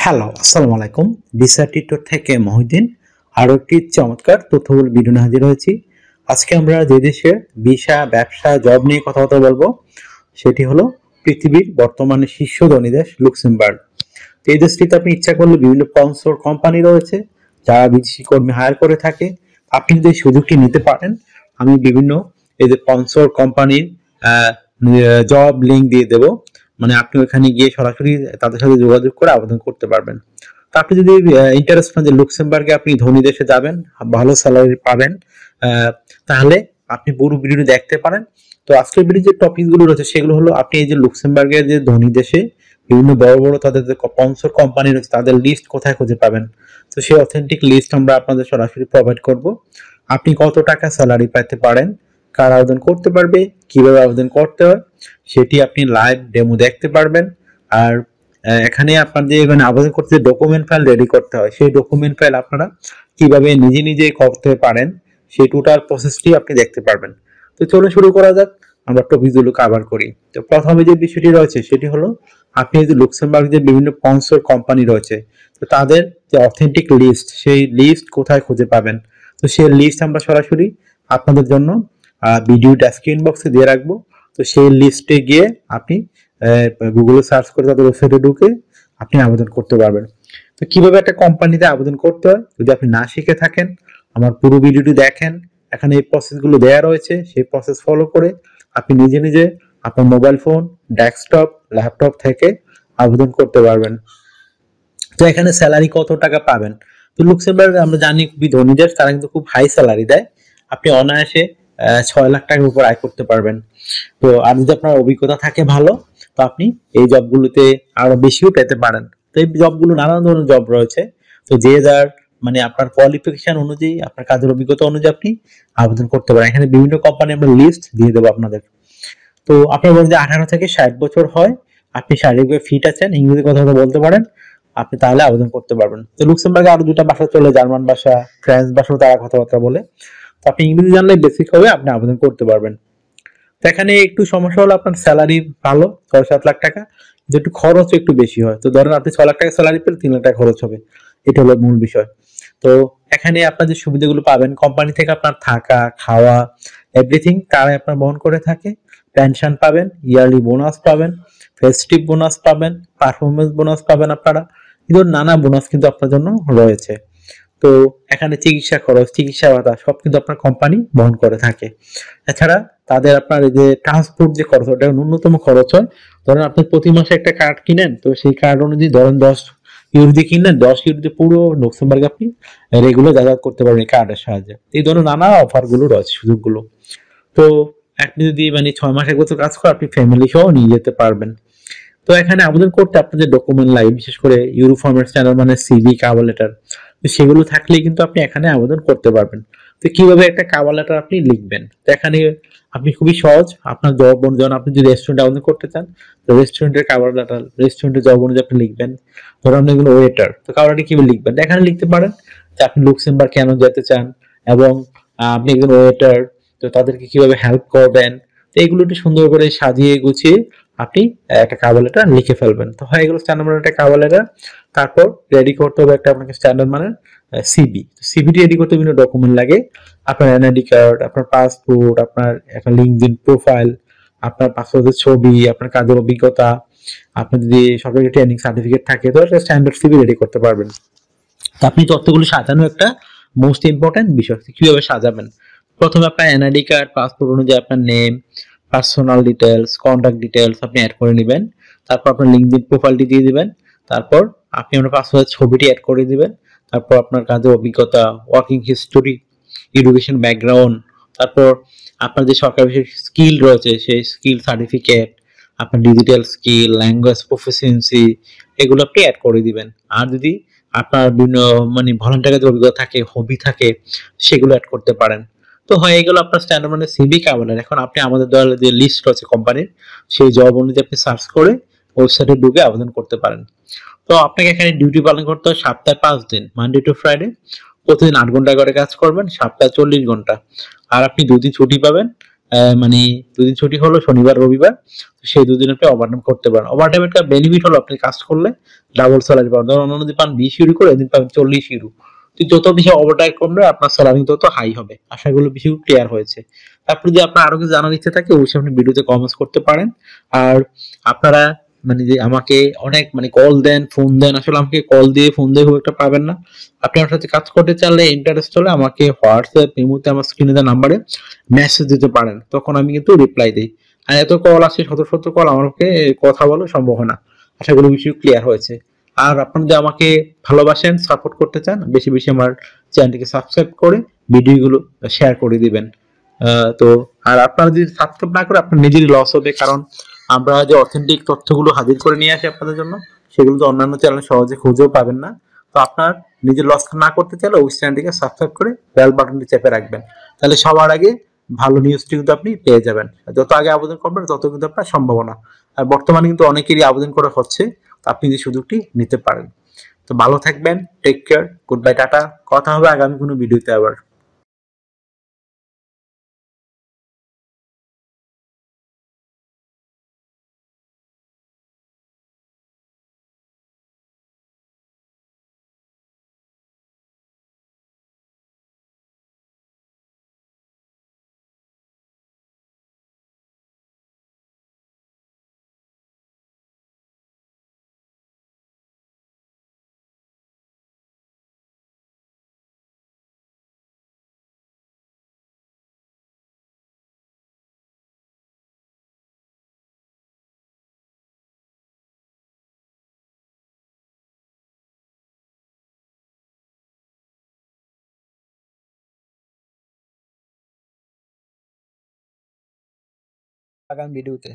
Hello, আসসালামু আলাইকুম। Visa tutor থেকে মহিউদ্দিন আরও একটি চমৎকার তথ্যবহুল ভিডিও নিয়ে হাজির হয়েছি। আজকে আমরা যে দেশের ভিসা, ব্যবসা, জব নিয়ে কথাবার্তা বলবো সেটি হলো পৃথিবীর বর্তমানে শীর্ষ ধনী দেশ লুক্সেমবার্গ। তো এই দেশটিতে আপনি ইচ্ছা করলে বিভিন্ন স্পন্সর কোম্পানি রয়েছে যারা বিদেশি কর্মী হায়ার করে থাকে। আপনি যদি এই সুযোগটি নিতে পারেন, আমি বিভিন্ন এই যে স্পন্সর কোম্পানির জব লিঙ্ক দিয়ে দেবো। মানে আপনি ওখানে গিয়ে সরাসরি তাদের সাথে যোগাযোগ করে আবেদন করতে পারবেন। তো আপনি যদি ইন্টারেস্ট পান যে লুক্সেমবার্গে আপনি ধনী দেশে যাবেন, ভালো স্যালারি পাবেন, তাহলে আপনি পুরো ভিডিওটি দেখতে পারেন। তো আজকের ভিডিও যে টপিক গুলো রয়েছে সেগুলো হলো আপনি এই যে লুক্সেমবার্গের যে ধনী দেশে বিভিন্ন বড় বড় তাদের যে স্পন্সর কোম্পানি রয়েছে তাদের লিস্ট কোথায় খুঁজে পাবেন। তো সেই অথেন্টিক লিস্ট আমরা আপনাদের সরাসরি প্রোভাইড করব। আপনি কত টাকা স্যালারি পেতে পারেন, কার আবেদন করতে পারবে, কিভাবে আবেদন করতে হয় সেটি আপনি লাইভ ডেমো দেখতে পারবেন। আর এখানে আপনাদের মানে আবেদন করতে ডকুমেন্ট ফাইল রেডি করতে হয়, সেই ডকুমেন্ট ফাইল আপনারা কিভাবে নিজে নিজে করতে পারেন সেই টোটাল প্রসেসটি আপনি দেখতে পারবেন। তো চলুন শুরু করা যাক, আমরা টপিকগুলো কভার করি। তো প্রথমে যে বিষয়টি রয়েছে সেটি হলো আপনি যে লুক্সেমবার্গ যে বিভিন্ন স্পন্সর কোম্পানি রয়েছে তো তাদের যে অথেন্টিক লিস্ট সেই লিস্ট কোথায় খুঁজে পাবেন। তো সেই লিস্ট আমরা সরাসরি আপনাদের জন্য ভিডিও ডেসক্রিপশন বক্সে দিয়ে রাখবো। তো সেই লিস্টে গিয়ে আপনি গুগলে সার্চ করে তাদের ওয়েবসাইটে ঢুকে আপনি আবেদন করতে পারবেন। তো কিভাবে একটা কোম্পানিতে আবেদন করতে হয় যদি আপনি না শিখে থাকেন, আমার পুরো ভিডিওটি দেখেন। এখানে এই প্রসেসগুলো দেওয়া রয়েছে, সেই প্রসেস ফলো করে আপনি নিজে নিজে আপনার মোবাইল ফোন, ডেস্কটপ, ল্যাপটপ থেকে আবেদন করতে পারবেন। তো এখানে স্যালারি কত টাকা পাবেন। তো লুক্সেমবার্গ আমরা জানি খুবই ধনী দেশ, তারা কিন্তু খুব হাই স্যালারি দেয়। আপনি অনায়াসে 6 লাখ টাকার উপর আয় করতে পারবেন। তো আর যদি আপনার অভিজ্ঞতা থাকে ভালো, তো আপনি এই জবগুলোতে আরো বেশিও পেতে পারেন। তো এই জবগুলো নানান ধরনের জব রয়েছে। তো যে যার মানে আপনার কোয়ালিফিকেশন অনুযায়ী, আপনার কাজের অভিজ্ঞতা অনুযায়ী আপনি আবেদন করতে পারেন। এখানে বিভিন্ন কোম্পানি আমরা লিস্ট দিয়ে দেবো আপনাদের। তো আপনার বয়স যদি 18 থেকে 60 বছর হয়, আপনি শারীরিকভাবে ফিট আছেন, ইংরেজি কথা বলতে পারেন, আপনি তাহলে আবেদন করতে পারবেন। তো লুক্সেমবার্গে আরো দুটা ভাষা চলে, জার্মান ভাষা, ফ্রেঞ্চ ভাষাও তারা কথাবার্তা বলে। তো আপনি ইংরেজি জানলে বেসিক হবে, আপনি আবেদন করতে পারবেন। তো এখানে একটু সমস্যা হলো আপনার স্যালারি ভালো 6-7 লাখ টাকা, কিন্তু একটু খরচ একটু বেশি হয়। তো ধরেন আপনি 6 লাখ টাকা স্যালারি পেলে 3 লাখ টাকা খরচ হবে, এটা হলো মূল বিষয়। তো এখানে আপনার যে সুবিধাগুলো পাবেন, কোম্পানি থেকে আপনার থাকা, খাওয়া, এভরিথিং তারাই আপনার বহন করে থাকে। পেনশন পাবেন, ইয়ারলি বোনাস পাবেন, ফেস্টিভ বোনাস পাবেন, পারফরমেন্স বোনাস পাবেন আপনারা। কিন্তু নানা বোনাস কিন্তু আপনার জন্য রয়েছে। তো এখানে চিকিৎসা খরচ, চিকিৎসা ভাতা সব কিন্তু আপনার কোম্পানি বহন করে থাকে। এছাড়া তাদের আপনার এই যে ট্রান্সপোর্ট যে খরচ, ওটা ন্যূনতম খরচ হয়। ধরেন আপনি প্রতি মাসে একটা কার্ড কিনেন, তো সেই কার্ড অনুযায়ী ধরেন 10 ইউরো দিয়ে কিনলেন, 10 ইউরো দিয়ে পুরো লুক্সেমবার্গে আপনি রেগুলার যাতায়াত করতে পারবেন এই কার্ডের সাহায্যে। এই ধরনের নানা অফার গুলো রয়েছে, সুযোগগুলো। তো আপনি যদি মানে 6 মাস 1 বছর কাজ করেন, আপনি ফ্যামিলি সহ নিয়ে যেতে পারবেন। তো এখানে আবেদন করতে আপনাদের ডকুমেন্ট লাগে, বিশেষ করে ইউরো ফরম্যাট স্ট্যান্ডার্ড মানে সিভি, কভার লেটার। তো সেগুলো থাকলেই কিন্তু আপনি এখানে আবেদন করতে পারবেন। তো কিভাবে একটা কভার লেটার আপনি লিখবেন, তো এখানে আপনি খুবই সহজ। আপনার জব অনুযায়ী আপনি যদি রেস্টুরেন্টে আবেদন করতে চান, তো রেস্টুরেন্টের কভার লেটার, রেস্টুরেন্টের জব অনুযায়ী আপনি লিখবেন। ধরুন আপনি এগুলো ওয়েটার, তো কভারটি কিভাবে লিখবেন, এখানে লিখতে পারেন যে আপনি লুক্সেমবার্গ কেন যেতে চান, এবং আপনি একজন ওয়েটার, তো তাদেরকে কিভাবে হেল্প করবেন। তো এগুলো একটু সুন্দর করে সাজিয়ে গুছিয়ে আপনি একটা কভার লেটার লিখে ফেলবেন। তো হয়ে গেল স্ট্যান্ডার্ড মানের একটা কভার লেটার। তারপর রেডি করতে হবে একটা আপনাকে স্ট্যান্ডার্ড মানের সিভি। সিভিটি রেডি করতে বিভিন্ন ডকুমেন্ট লাগে, আপনার এনআইডি কার্ড, আপনার পাসপোর্ট, আপনার একটা লিঙ্কডইন প্রোফাইল, আপনার পাসপোর্টের ছবি, আপনার কাজের অভিজ্ঞতা, আপনার যদি সরকারি ট্রেনিং সার্টিফিকেট থাকে, তো একটা স্ট্যান্ডার্ড সিভি রেডি করতে পারবেন। তো আপনি তথ্যগুলো সাজানো একটা মোস্ট ইম্পর্টেন্ট বিষয়। কিভাবে সাজাবেন, প্রথমে আপনার এনআইডি কার্ড, পাসপোর্ট অনুযায়ী আপনার name, personal details, contact details আপনি অ্যাড করে নেবেন। তারপর আপনার লিঙ্কডইন প্রোফাইলটি দিয়ে দিবেন। তারপর আপনি আপনার পাসপোর্টের ছবিটি অ্যাড করে দিবেন। তারপর আপনার কাজের অভিজ্ঞতা, ওয়ার্কিং হিস্টোরি, এডুকেশন ব্যাকগ্রাউন্ড, তারপর আপনার যে সরকারি স্কিল রয়েছে সেই স্কিল সার্টিফিকেট, আপনার ডিজিটাল স্কিল, ল্যাঙ্গুয়েজ প্রফিসিয়েন্সি, এগুলো আপনি অ্যাড করে দিবেন। আর যদি আপনার বিভিন্ন মানে ভলান্টিয়ারের যে অভিজ্ঞতা থাকে, হবি থাকে, সেগুলো অ্যাড করতে পারেন। তো হয়ে গেল আপনার স্ট্যান্ডার্ড মানে সিভি কাভার। এখন আপনি আমাদের দলের যে লিস্ট রয়েছে কোম্পানির, সেই জব অনুযায়ী আপনি সার্চ করে ওয়েবসাইটে ঢুকে আবেদন করতে পারেন। তো আপনাকে এখানে ডিউটি পালন করতে হয় সপ্তাহে 5 দিন, মানডে টু ফ্রাইডে। প্রতিদিন 8 ঘন্টা করে কাজ করবেন, সপ্তাহে 40 ঘন্টা। আর আপনি 2 দিন ছুটি পাবেন, মানে দুদিন ছুটি হলো শনিবার রবিবার, সেই দুদিন আপনি ওভারটাইম করতে পারেন। ওভারটাইম একটা বেনিফিট হলো আপনি কাজ করলে ডাবল স্যালারি পাবেন। ধরুন অন্য দিন পান 20 ইউরো করে, এদিন পাবেন 40 ইউরো। তো যত বেশি ওভারটাইম করবে আপনার স্যালারি তত হাই হবে। আশা করি বেশি ক্লিয়ার হয়েছে। তারপরে যদি আপনার আরো কিছু জানার ইচ্ছে থাকে অবশ্যই আপনি ভিডিওতে কমেন্টস করতে পারেন। আর আপনারা মানে যে আমাকে অনেক মানে কল দেন, ফোন দেন, আসলে আমাকে কল দিয়ে ফোন দিয়ে খুব একটা পাবেন না। আপনি আমার সাথে কাজ করতে চাইলে ইন্টারেস্ট হলে আমাকে হোয়াটসঅ্যাপ ইমোতে আমার স্ক্রিনে দেওয়া নাম্বারে মেসেজ দিতে পারেন, তখন আমি কিন্তু রিপ্লাই দিই। আর এত কল আসে, শত শত কল, আমাকে কথা বলা সম্ভব হয় না। আশা করি বিষয় ক্লিয়ার হয়েছে। আর আপনারা যদি আমাকে ভালোবাসেন, সাপোর্ট করতে চান, বেশি বেশি আমার চ্যানেলটিকে সাবস্ক্রাইব করে ভিডিওগুলো শেয়ার করে দিবেন। তো আর আপনারা যদি সাবস্ক্রাইব না করে আপনার নিজেরই লস হবে, কারণ আমরা যে অথেন্টিক তথ্যগুলো হাজির করে নিয়ে আসি আপনাদের জন্য, সেগুলো তো অন্যান্য চ্যানেলে সহজে খুঁজেও পাবেন না। তো আপনার নিজের লস না করতে চাইলে ওই চ্যানেলটিকে সাবস্ক্রাইব করে বেল বাটনটি চেপে রাখবেন, তাহলে সবার আগে ভালো নিউজটি কিন্তু আপনি পেয়ে যাবেন। যত আগে আবেদন করবেন তত কিন্তু আপনার সম্ভাবনা। আর বর্তমানে কিন্তু অনেকেরই আবেদন করা হচ্ছে, তো আপনি এই সুযোগটি নিতে পারেন। তো ভালো থাকবেন, take care, good bye, tata. কথা হবে আগামী কোনো ভিডিওতে আবার। আগামী ভিডিওতে।